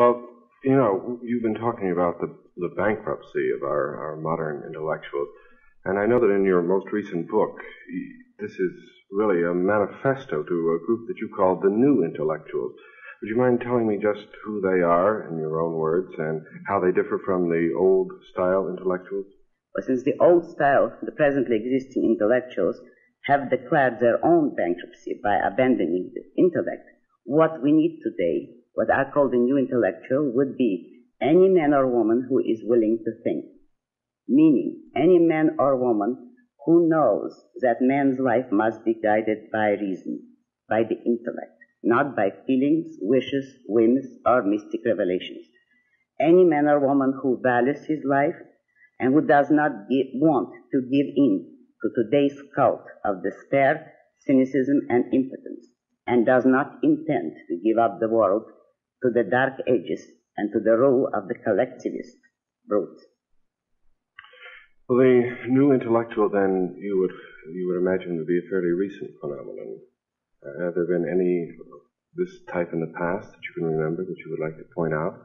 Well, you know, you've been talking about the bankruptcy of our modern intellectuals, and I know that in your most recent book, this is really a manifesto to a group that you call the New Intellectuals. Would you mind telling me just who they are, in your own words, and how they differ from the old-style intellectuals? Well, since the old style, the presently existing intellectuals, have declared their own bankruptcy by abandoning the intellect, what we need today, what I call the new intellectual, would be any man or woman who is willing to think. Meaning, any man or woman who knows that man's life must be guided by reason, by the intellect, not by feelings, wishes, whims, or mystic revelations. Any man or woman who values his life and who does not want to give in to today's cult of despair, cynicism, and impotence, and does not intend to give up the world to the dark ages and to the rule of the collectivist brute. Well, the new intellectual, then, you would imagine would be a fairly recent phenomenon. Have there been any of this type in the past that you can remember that you would like to point out?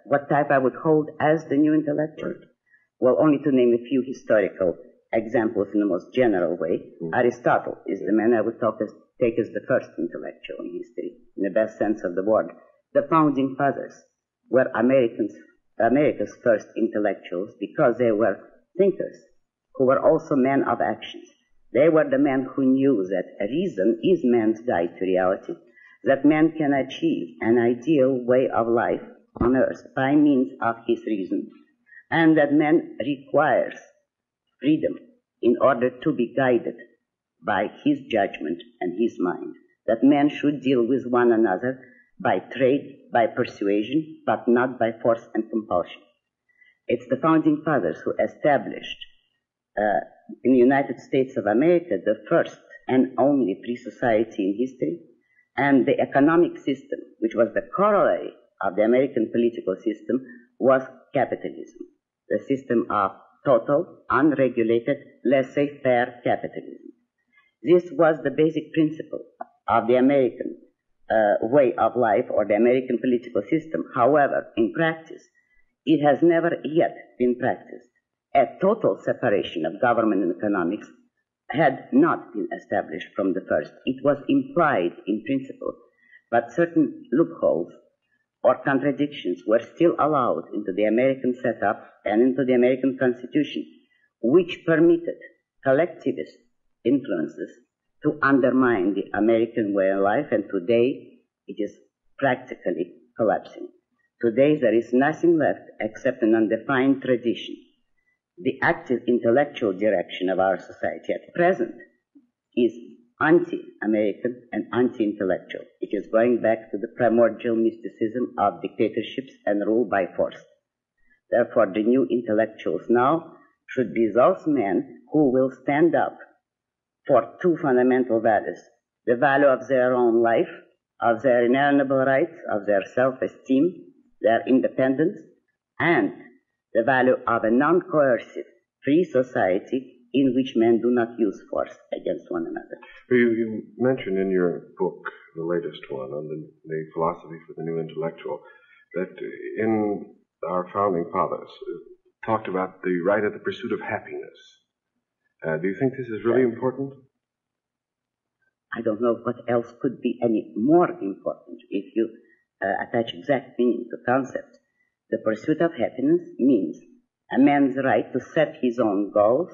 What type I would hold as the new intellectual? Right. Well, only to name a few historical examples in the most general way. Aristotle is the man I would take as the first intellectual in history, in the best sense of the word. The founding fathers were America's first intellectuals because they were thinkers who were also men of actions. They were the men who knew that reason is man's guide to reality, that man can achieve an ideal way of life on earth by means of his reason, and that man requires freedom in order to be guided by his judgment and his mind, that men should deal with one another by trade, by persuasion, but not by force and compulsion. It's the founding fathers who established in the United States of America the first and only free society in history, and the economic system, which was the corollary of the American political system, was capitalism, the system of total, unregulated, laissez-faire capitalism. This was the basic principle of the American way of life or the American political system. However, in practice, it has never yet been practiced. A total separation of government and economics had not been established from the first. It was implied in principle, but certain loopholes or contradictions were still allowed into the American setup and into the American Constitution, which permitted collectivist influences to undermine the American way of life, and today it is practically collapsing. Today there is nothing left except an undefined tradition. The active intellectual direction of our society at present is anti-American and anti-intellectual. It is going back to the primordial mysticism of dictatorships and rule by force. Therefore, the new intellectuals now should be those men who will stand up for two fundamental values: the value of their own life, of their inalienable rights, of their self-esteem, their independence, and the value of a non-coercive, free society in which men do not use force against one another. You mentioned in your book, the latest one, on the philosophy for the new intellectual, that in our founding fathers talked about the right of the pursuit of happiness. Do you think this is really important? I don't know what else could be any more important if you attach exact meaning to concepts. The pursuit of happiness means a man's right to set his own goals,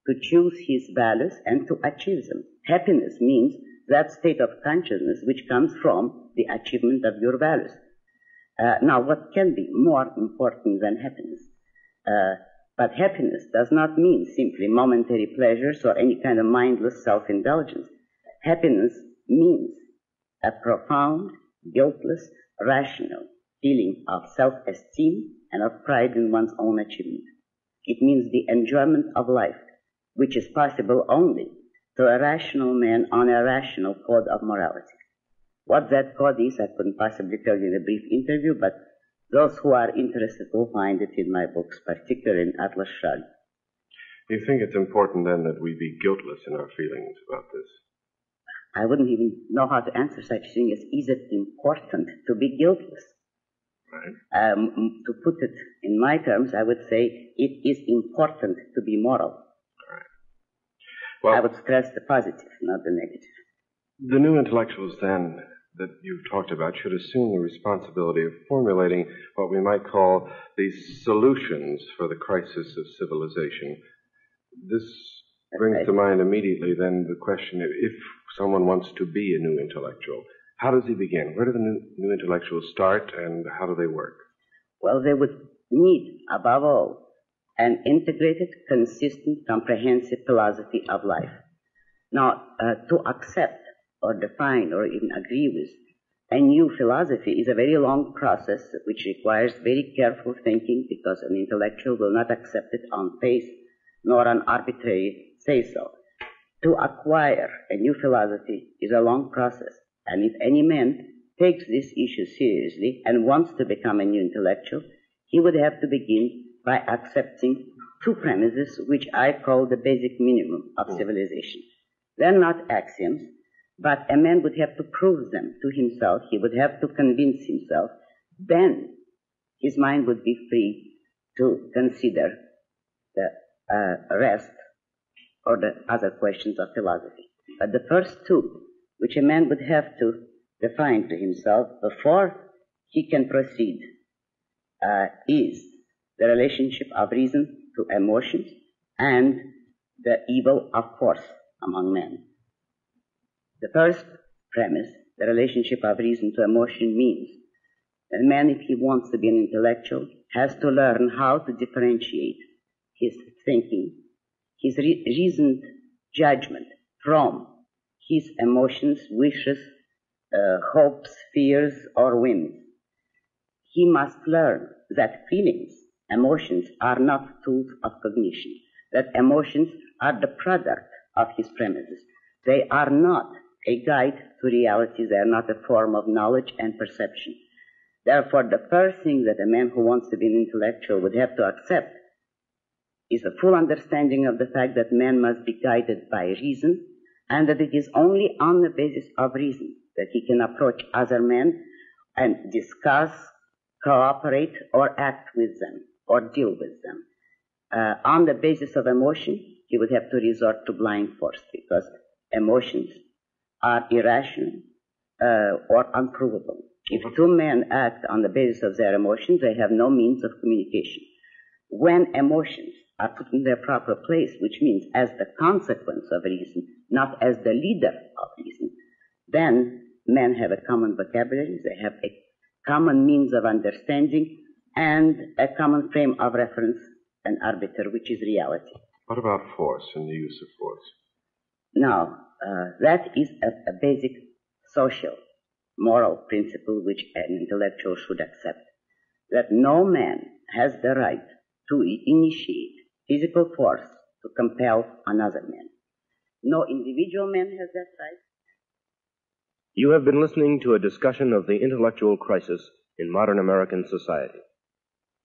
to choose his values, and to achieve them. Happiness means that state of consciousness which comes from the achievement of your values. Now, what can be more important than happiness? But happiness does not mean simply momentary pleasures or any kind of mindless self-indulgence. Happiness means a profound, guiltless, rational feeling of self-esteem and of pride in one's own achievement. It means the enjoyment of life, which is possible only to a rational man on a rational code of morality. What that code is, I couldn't possibly tell you in a brief interview, but those who are interested will find it in my books, particularly in Atlas Shrugged. Do you think it's important, then, that we be guiltless in our feelings about this? I wouldn't even know how to answer such a thing as, is it important to be guiltless? Right. To put it in my terms, I would say it is important to be moral. Right. Well, I would stress the positive, not the negative. The new intellectuals, then, that you've talked about should assume the responsibility of formulating what we might call these solutions for the crisis of civilization. This brings to mind immediately, then, the question, if someone wants to be a new intellectual, how does he begin? Where do the new intellectuals start, and how do they work? Well, they would need, above all, an integrated, consistent, comprehensive philosophy of life. Now, to accept or define or even agree with a new philosophy is a very long process which requires very careful thinking, because an intellectual will not accept it on faith nor on arbitrary say-so. To acquire a new philosophy is a long process, and if any man takes this issue seriously and wants to become a new intellectual, he would have to begin by accepting two premises which I call the basic minimum of civilization. They're not axioms, but a man would have to prove them to himself. He would have to convince himself. Then his mind would be free to consider the rest or the other questions of philosophy. But the first two, which a man would have to define to himself before he can proceed, is the relationship of reason to emotions and the evil of force among men. The first premise, the relationship of reason to emotion, means that a man, if he wants to be an intellectual, has to learn how to differentiate his thinking, his reasoned judgment from his emotions, wishes, hopes, fears, or whims. He must learn that feelings, emotions, are not tools of cognition, that emotions are the product of his premises. They are not a guide to reality. They are not a form of knowledge and perception. Therefore, the first thing that a man who wants to be an intellectual would have to accept is a full understanding of the fact that man must be guided by reason, and that it is only on the basis of reason that he can approach other men and discuss, cooperate, or act with them, or deal with them. On the basis of emotion, he would have to resort to blind force, because emotions are irrational or unprovable. If two men act on the basis of their emotions, they have no means of communication. When emotions are put in their proper place, which means as the consequence of reason, not as the leader of reason, then men have a common vocabulary, they have a common means of understanding, and a common frame of reference and arbiter, which is reality. What about force and the use of force? Now, that is a basic social, moral principle which an intellectual should accept, that no man has the right to initiate physical force to compel another man. No individual man has that right. You have been listening to a discussion of the intellectual crisis in modern American society.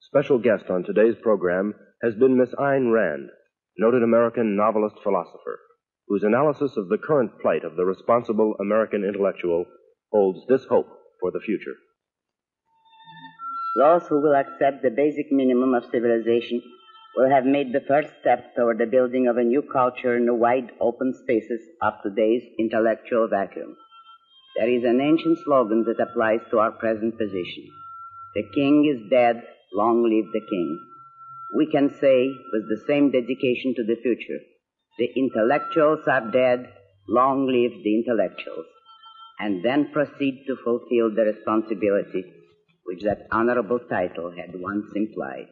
Special guest on today's program has been Miss Ayn Rand, noted American novelist-philosopher, whose analysis of the current plight of the responsible American intellectual holds this hope for the future. Those who will accept the basic minimum of civilization will have made the first step toward the building of a new culture in the wide open spaces of today's intellectual vacuum. There is an ancient slogan that applies to our present position. The king is dead, long live the king. We can say with the same dedication to the future, the intellectuals are dead, long live the intellectuals, and then proceed to fulfill the responsibility which that honorable title had once implied.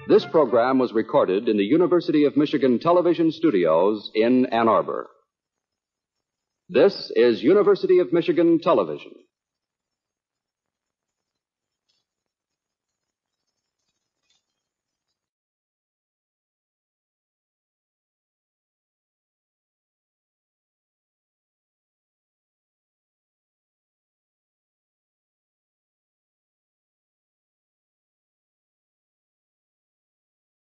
This program was recorded in the University of Michigan Television Studios in Ann Arbor. This is University of Michigan Television.